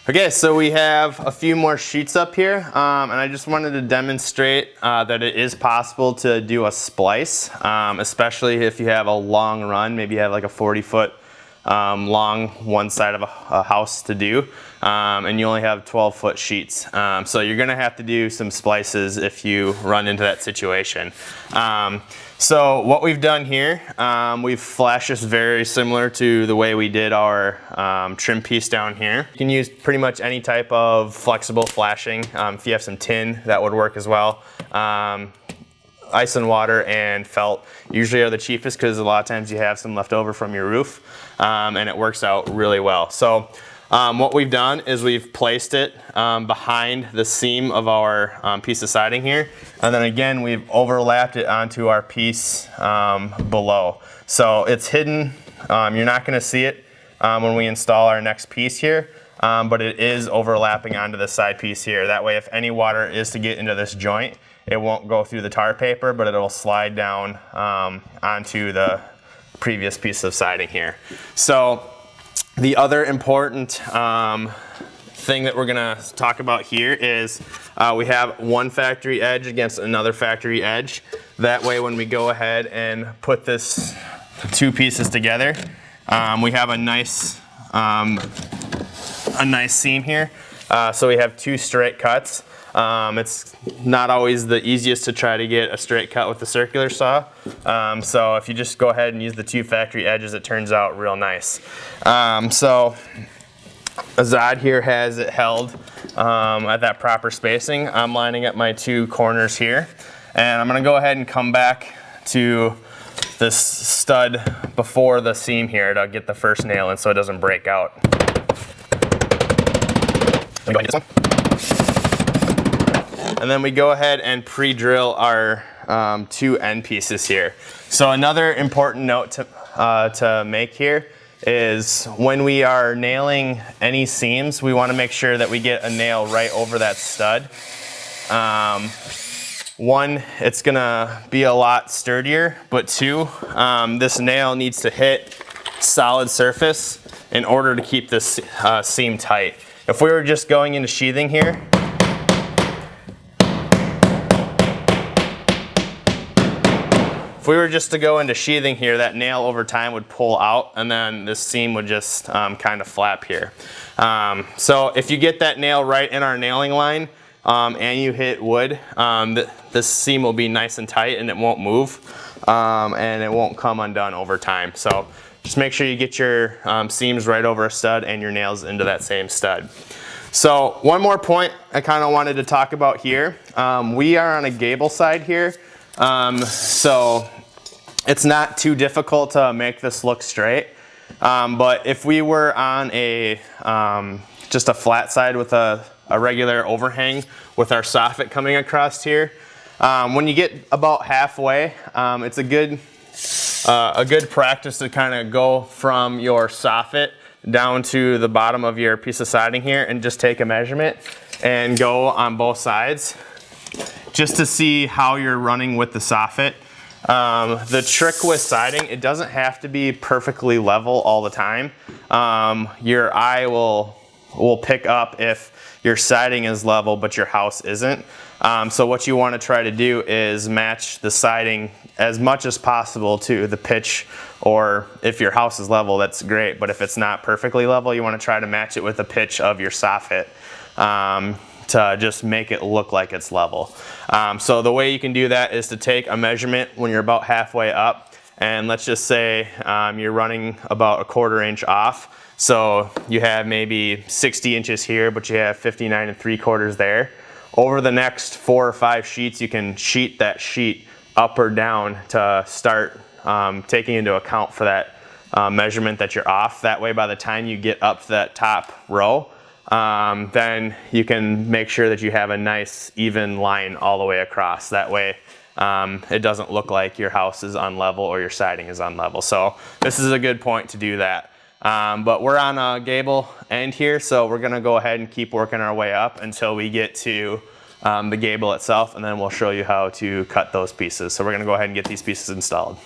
Okay, so we have a few more sheets up here, and I just wanted to demonstrate that it is possible to do a splice, especially if you have a long run. Maybe you have like a 40-foot long one side of a house to do, and you only have 12-foot sheets. So you're gonna have to do some splices if you run into that situation. So what we've done here, we've flashed this very similar to the way we did our trim piece down here. You can use pretty much any type of flexible flashing. If you have some tin, that would work as well. Ice and water and felt usually are the cheapest because a lot of times you have some left over from your roof, and it works out really well. So what we've done is we've placed it behind the seam of our piece of siding here, and then again we've overlapped it onto our piece below. So it's hidden, you're not going to see it when we install our next piece here, but it is overlapping onto the side piece here. That way if any water is to get into this joint, it won't go through the tar paper, but it'll slide down onto the previous piece of siding here. So the other important thing that we're gonna talk about here is we have one factory edge against another factory edge. That way when we go ahead and put this two pieces together, we have a nice seam here. So we have two straight cuts. It's not always the easiest to try to get a straight cut with the circular saw. So if you just go ahead and use the two factory edges, it turns out real nice. So Azad here has it held at that proper spacing. I'm lining up my two corners here. And I'm gonna go ahead and come back to this stud before the seam here to get the first nail in so it doesn't break out. Let me go ahead and get this one. And then we go ahead and pre-drill our two end pieces here. So another important note to make here is when we are nailing any seams, we want to make sure that we get a nail right over that stud. One, it's gonna be a lot sturdier, but two, this nail needs to hit solid surface in order to keep this seam tight. If we were just going into sheathing here, if we were just to go into sheathing here, that nail over time would pull out and then this seam would just kind of flap here. So if you get that nail right in our nailing line and you hit wood, this seam will be nice and tight and it won't move and it won't come undone over time. So just make sure you get your seams right over a stud and your nails into that same stud. So one more point I kind of wanted to talk about here. We are on a gable side here. So it's not too difficult to make this look straight. But if we were on a just a flat side with a regular overhang with our soffit coming across here, when you get about halfway, it's a good practice to kind of go from your soffit down to the bottom of your piece of siding here and just take a measurement and go on both sides, just to see how you're running with the soffit. The trick with siding, it doesn't have to be perfectly level all the time. Your eye will pick up if your siding is level but your house isn't. So what you want to try to do is match the siding as much as possible to the pitch, or if your house is level, that's great, but if it's not perfectly level, you want to try to match it with the pitch of your soffit. To just make it look like it's level. So the way you can do that is to take a measurement when you're about halfway up, and let's just say you're running about a 1/4 inch off. So you have maybe 60 inches here, but you have 59 3/4 there. Over the next 4 or 5 sheets, you can sheet that sheet up or down to start taking into account for that measurement that you're off. That way by the time you get up to that top row, then you can make sure that you have a nice even line all the way across. That way it doesn't look like your house is unlevel or your siding is unlevel. So this is a good point to do that. But we're on a gable end here, so we're gonna go ahead and keep working our way up until we get to the gable itself, and then we'll show you how to cut those pieces. So we're gonna go ahead and get these pieces installed.